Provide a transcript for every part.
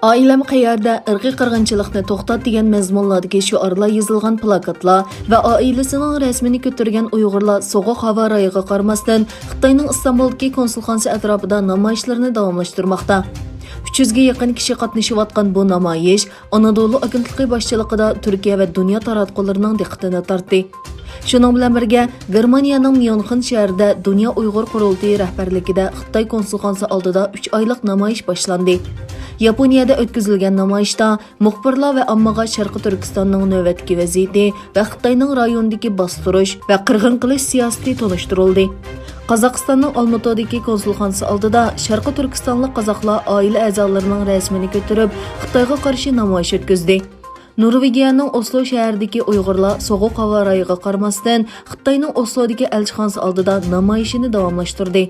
Ailem qayerda irqiy qirg'inchilikni to'xtat degan mazmunlardagi shiorlar yozilgan plakatlar va oilasining rasmini ko'targan Uyg'urlar sovuq havo rayiga qaramasdan Xitoyning Istanbuldagi konsulxonasi atrofida namoyishlarni davomlashtirmoqda. 300 ga yaqin kishi qatnashayotgan bu namoyish Anadolu agentligi boshchiligida Turkiya va dunyo taratqullarining diqqatini tortdi. Shuning bilan birga Germaniyaning Myunxen shahrida Dunyo Uyg'ur qurultiyi rahbarligida Xitoy konsulxonasi oldida 3 oylik namoyish boshlandi. Yaponiyada o'tkazilgan namoyishda muxbirlar va ommaga Sharqi Turkistonning navbatdagi vaziyati va Xitoyning rayondagi bostirish va qirg'in qilish siyosati tonishtirildi. Qozog'istonning Olmatodagi konsulxonasi oldida Sharqi Turkistonlik qozoqlar oila a'zolarining rasmini ko'tarib Xitoyga qarshi namoyish o'tkazdi. Norvegiyaning Oslo shahridagi Uyg'urlar sovuq havo rayiga qaramasdan Xitoyning Oslodagi elchixonasi oldida namoyishini davomlashtirdi.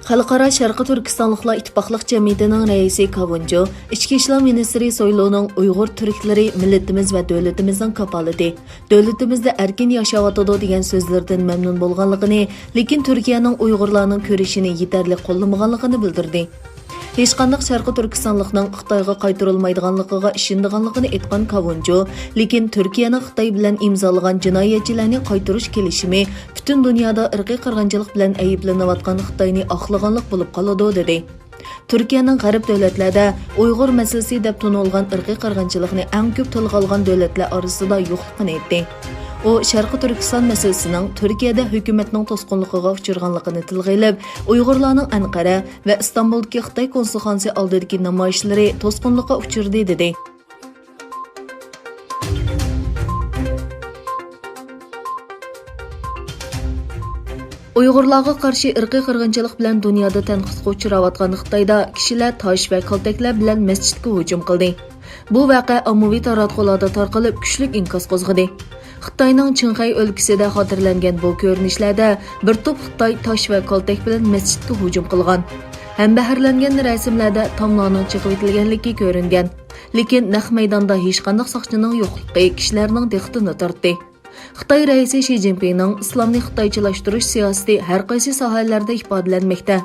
Xalqaro Sharqi Turkistonliklar ittifoqlik jamiyatining raisi Kavunjo, Ichki ishlar ministri Soyluning Uyg'ur turklari millatimiz va davlatimizning kafolati, davlatimizda erkin yashayotidi degan so'zlardan mamnun bo'lganligini, lekin Turkiyaning Uyg'urlarning ko'rishini yetarli qo'llamaganligini bildirdi. Hech qanday Sharqi Turkistonlikning Xitoyga qaytarilmaydiganligiga ishonganligini aytgan Kavunjo, lekin Turkiyaning Xitoy bilan imzolagan jinoyatchilarni qaytarish kelishimi butun dunyoda irqiy qirg'inchilik bilan ayblanayotgan Xitoyni oqlaganlik bo'lib qoladi dedi. Turkiyaning g'arb davlatlarida Uyg'ur masalasi deb tanilgan irqiy qirg'inchilikni eng ko'p tilga olgan davlatlar orasida yo'qligini aytdi. U Sharqi Turkiston masalasining Turkiyada hukumatning to'sqinligiga uchraganligini tilga olib, Uyg'urlarning Anqara va Istanbuldagi Xitoy konsulxonasi oldidagi namoyishlari to'sqinlikka uchirdi dedi. Uyg'urlarga qarshi irqiy qirg'inchilik bilan dunyoda tanqidga uchrayotgan Xitoyda kishilar tosh va kaltaklar bilan masjidga hujum qildi. Bu voqea ommaviy taratqularda tarqalib kuchli inqos qo'zg'adi. Xitoyning Qinxay o'lkasida xotirlangan bu ko'rinishlarda bir to'p Xitoy tosh va kaltak bilan masjidga hujum qilgan. Ham baharlangan rasmlarda tomlarning chiqib etilganligi ko'ringan. Lekin naq maydonda hech qanday soqchining yo'qligi kishilarning diqqatini tortdi. Xitoy raisi Xi Jinpingning islomni xitoychilashtirish siyosati har qaysi sohalarda ifodalanmoqda.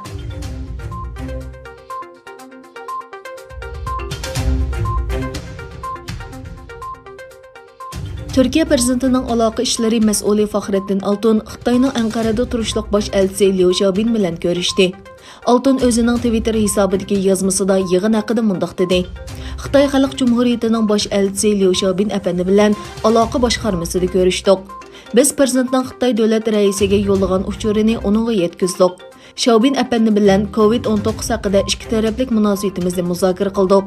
Turkiya prezidentining aloqa ishlari mas'uli Faxriddin Altun Xitoyning Anqarada turishliq bosh elchisi Liu Xiaobin bilan ko'rishdi. Altun o'zining Twitter hisobidagi yozmasida yig'in haqida mundaq dedi. Xitoy Xalq Jumhuriyatining bosh elchisi Liu Xiaobin afandi bilan aloqa boshqarmasida ko'rishdik. Biz prezidentning Xitoy davlat raisiga yo'llagan uchurini uningga yetkazdik. Xiaobin afandi bilan COVID-19 haqida ikki taraflik munosabatimizni muzokara qildik.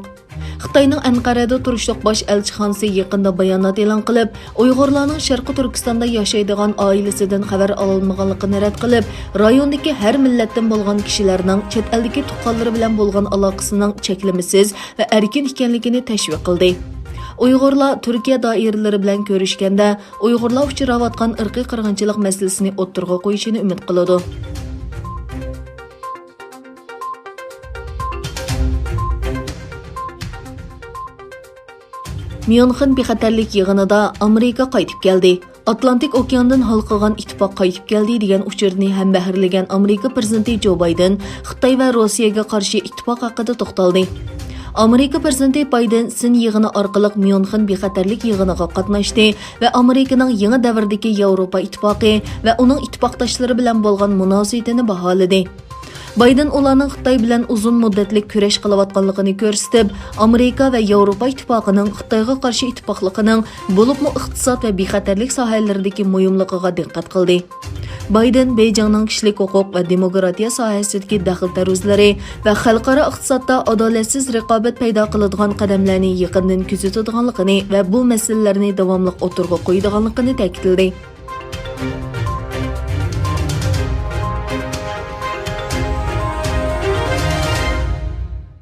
Xitoyning Anqarada turishliq bosh elchixonasi yaqinda bayonot e'lon qilib, Uyg'urlarning Sharqi Turkistonda yashaydigan oilasidan xabar ololmaganligini rad qilib, rayondagi har millatdan bo'lgan kishilarning chet eldagi tuqqanlari bilan bo'lgan aloqasining cheklimisiz va erkin ekanligini tashviq qildi. Uyg'urlar Turkiya doiralari bilan ko'rishganda, Uyg'urlar uchrayotgan irqiy qirg'inchilik masalasini o'ttirg'a qo'yishini umid qiladi. Myunxen bexatarlik yig'inida Amerika qaytib keldi. Atlantik okeandan halqagan ittifoq qaytib keldi degan uchurni ham baharlagan Amerika prezidenti Joe Biden Xitoy va Rossiyaga qarshi ittifoq haqida to'xtaldi. Amerika prezidenti Biden sin yig'ini orqali Myunxen bexatarlik yig'iniga qatnashdi va Amerikaning yangi davrdagi Yevropa ittifoqi va uning ittifoqdoshlari bilan bo'lgan munosabatini baholadi. Biden ularning Xitoy bilan uzun muddatlik kurash qilayotganligini ko'rsatib, Amerika va Yevropa ittifoqining Xitoyga qarshi ittifoqligining bo'libmi iqtisod va bexatarlik sohalaridagi muhimligiga diqqat qildi. Biden Beijingning kishilik huquq va demokratiya sohasidagi daxl-taruzlari va xalqaro iqtisodda adolatsiz raqobat paydo qiladigan qadamlarni yaqindan kuzatadiganligini va bu masalalarni davomli o'tirg'a qo'yadiganligini ta'kidladi.